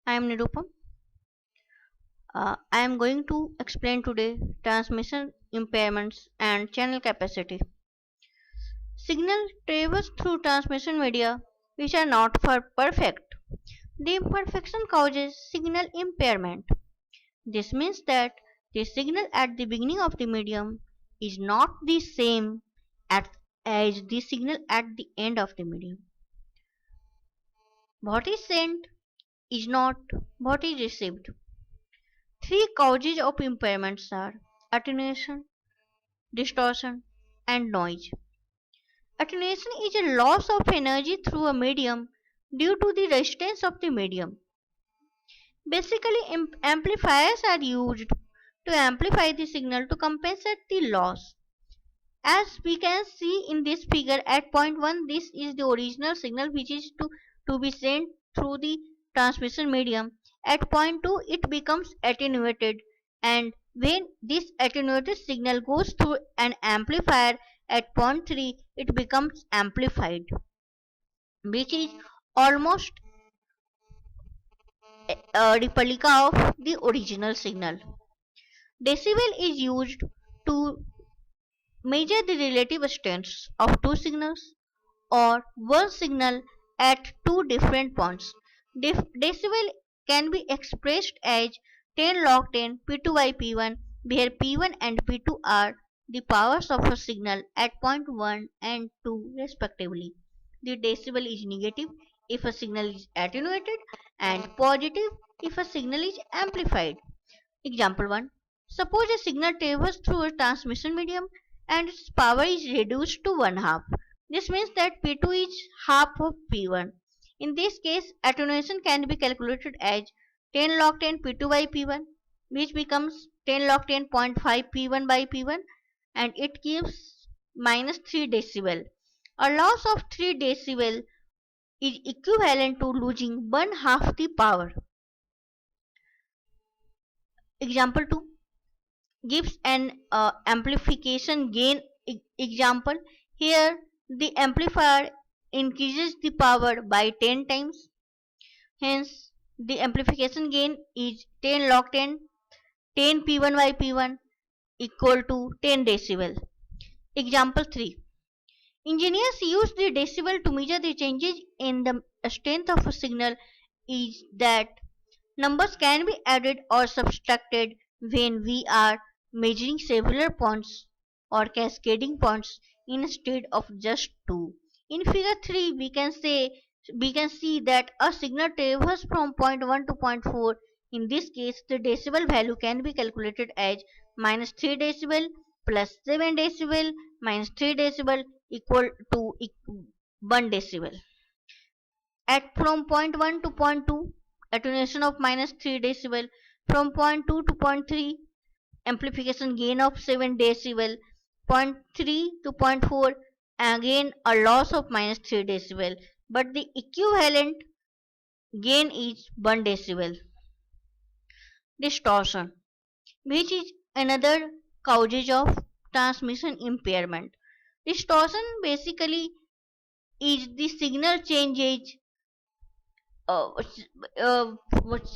I am Nirupam. I am going to explain today transmission impairments and channel capacity. Signal travels through transmission media which are not perfect. The imperfection causes signal impairment. This means that the signal at the beginning of the medium is not the same at, as the signal at the end of the medium. What is sent is not what is received. Three causes of impairments are attenuation, distortion, and noise. Attenuation is a loss of energy through a medium due to the resistance of the medium. Basically, amplifiers are used to amplify the signal to compensate the loss. As we can see in this figure at point 1, this is the original signal which is to be sent through the transmission medium. At point 2, it becomes attenuated, and when this attenuated signal goes through an amplifier at point 3, it becomes amplified, which is almost a replica of the original signal. Decibel is used to measure the relative strengths of two signals or one signal at two different points. Decibel can be expressed as 10 log 10 P2 by P1, where P1 and P2 are the powers of a signal at point 1 and 2 respectively. The decibel is negative if a signal is attenuated and positive if a signal is amplified. Example 1. Suppose a signal travels through a transmission medium and its power is reduced to one half. This means that P2 is half of P1. In this case, attenuation can be calculated as 10 log 10 P2 by P1, which becomes 10 log 10.5 P1 by P1, and it gives minus 3 decibel. A loss of 3 decibel is equivalent to losing one half the power. Example 2 gives an amplification gain example. Here the amplifier increases the power by 10 times, hence the amplification gain is 10 log 10 10 p1 by p1 equal to 10 decibel. Example 3, engineers use the decibel to measure the changes in the strength of a signal is that numbers can be added or subtracted when we are measuring several points or cascading points instead of just two. In figure 3, we can see that a signal travels from point 1 to point 4. In this case, the decibel value can be calculated as minus 3 decibel plus 7 decibel minus 3 decibel equal to 1 decibel. At from point 1 to point 2, attenuation of minus 3 decibel. From point 2 to point 3, amplification gain of 7 decibel. Point 3 to point 4, again a loss of minus 3 decibel. But the equivalent gain is 1 decibel. Distortion, which is another cause of transmission impairment. Distortion basically is the signal changes uh, uh, which,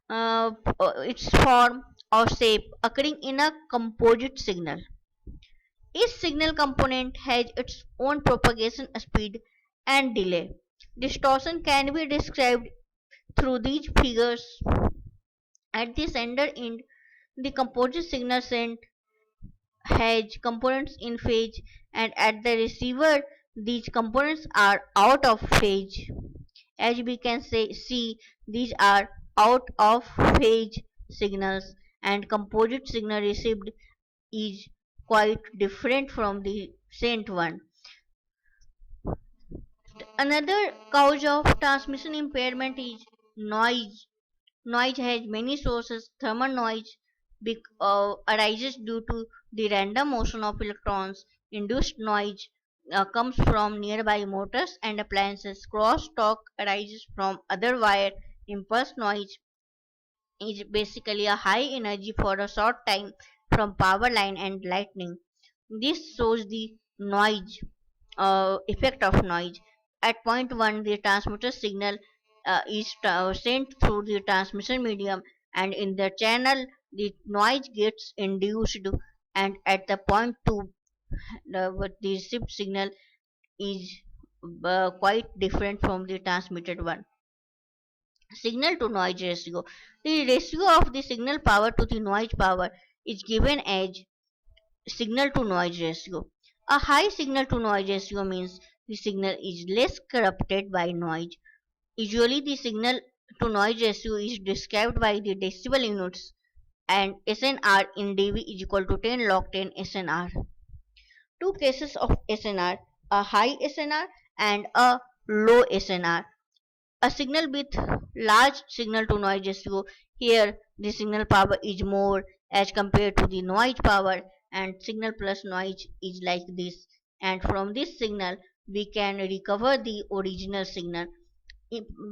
its form or shape occurring in a composite signal. Each signal component has its own propagation speed and delay. Distortion can be described through these figures. At the sender end, the composite signal sent has components in phase, and at the receiver, these components are out of phase. As we can see, these are out of phase signals, and composite signal received is quite different from the sent one. Another cause of transmission impairment is noise. Noise has many sources. Thermal noise arises due to the random motion of electrons. Induced noise comes from nearby motors and appliances. Crosstalk arises from other wire. Impulse noise is basically a high energy for a short time from power line and lightning. This shows the noise effect of noise. At point 1, the transmitter signal sent through the transmission medium, and in the channel the noise gets induced, and at the point 2 the received signal is quite different from the transmitted one. Signal to noise ratio. The ratio of the signal power to the noise power is given as signal to noise ratio. A high signal to noise ratio means the signal is less corrupted by noise. Usually, the signal to noise ratio is described by the decibel units, and SNR in dB is equal to 10 log 10 SNR. Two cases of SNR: a high SNR and a low SNR. A signal with large signal to noise ratio, here the signal power is more as compared to the noise power, and signal plus noise is like this, and from this signal we can recover the original signal.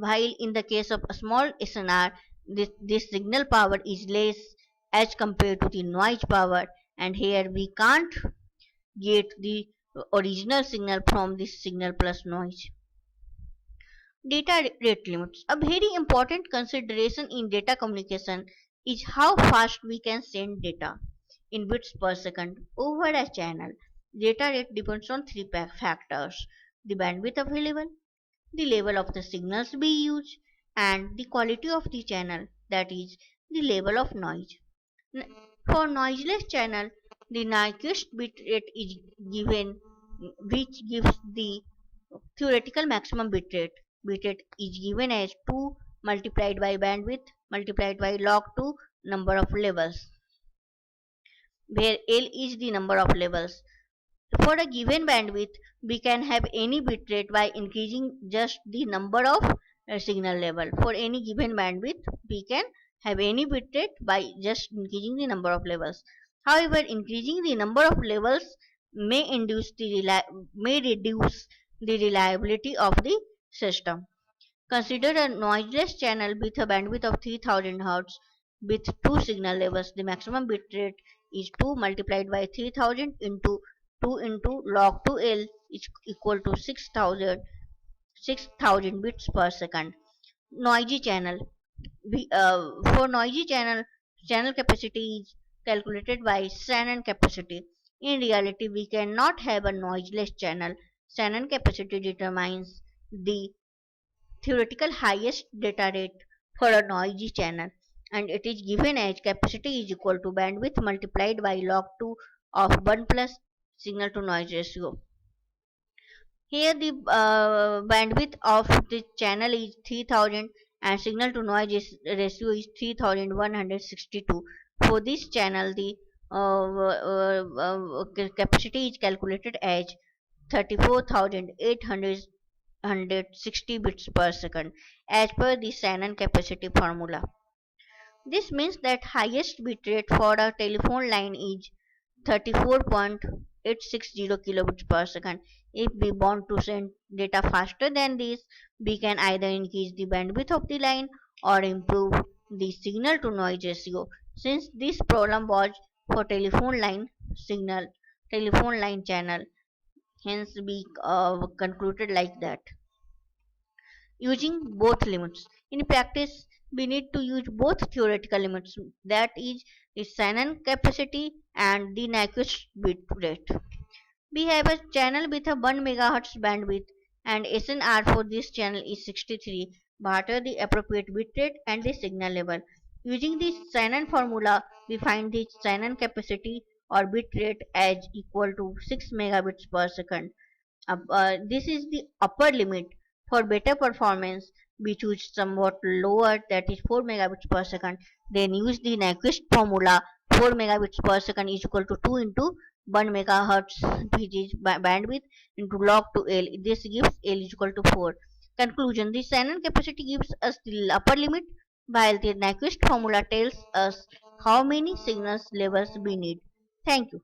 While in the case of a small SNR, this signal power is less as compared to the noise power, and here we can't get the original signal from this signal plus noise. Data rate limits. A very important consideration in data communication is how fast we can send data in bits per second over a channel. Data rate depends on three factors: the bandwidth available, the level of the signals we use, and the quality of the channel, that is, the level of noise. For noiseless channel, the Nyquist bit rate is given, which gives the theoretical maximum bit rate. Bit rate is given as 2 multiplied by bandwidth multiplied by log 2 number of levels, where L is the number of levels. For a given bandwidth, we can have any bit rate by increasing just the number of signal level. For any given bandwidth, we can have any bit rate by just increasing the number of levels. However, increasing the number of levels may reduce the reliability of the system. Consider a noiseless channel with a bandwidth of 3000 Hz with two signal levels. The maximum bit rate is 2 multiplied by 3000 into 2 into log 2L is equal to 6000 bits per second. Noisy channel. For noisy channel, channel capacity is calculated by Shannon capacity. In reality, we cannot have a noiseless channel. Shannon capacity determines the theoretical highest data rate for a noisy channel, and it is given as capacity is equal to bandwidth multiplied by log 2 of 1 plus signal to noise ratio. Here the bandwidth of the channel is 3000 and signal to noise ratio is 3162. For this channel, the capacity is calculated as 34,860 bits per second as per the Shannon capacity formula. This means that highest bitrate for a telephone line is 34.860 kilobits per second. If we want to send data faster than this, we can either increase the bandwidth of the line or improve the signal to noise ratio. Since this problem was for telephone line channel, hence we concluded like that. Using both limits. In practice, we need to use both theoretical limits, that is the Shannon capacity and the Nyquist bit rate. We have a channel with a 1 MHz bandwidth, and SNR for this channel is 63. What are the appropriate bit rate and the signal level? Using the Shannon formula, we find the Shannon capacity or bit rate as equal to 6 megabits per second. This is the upper limit. For better performance, we choose somewhat lower, that is 4 megabits per second. Then use the Nyquist formula. 4 megabits per second is equal to 2 into 1 megahertz, which is bandwidth, into log to L. This gives L is equal to 4. Conclusion: the Shannon capacity gives us the upper limit, while the Nyquist formula tells us how many signals levels we need. Thank you.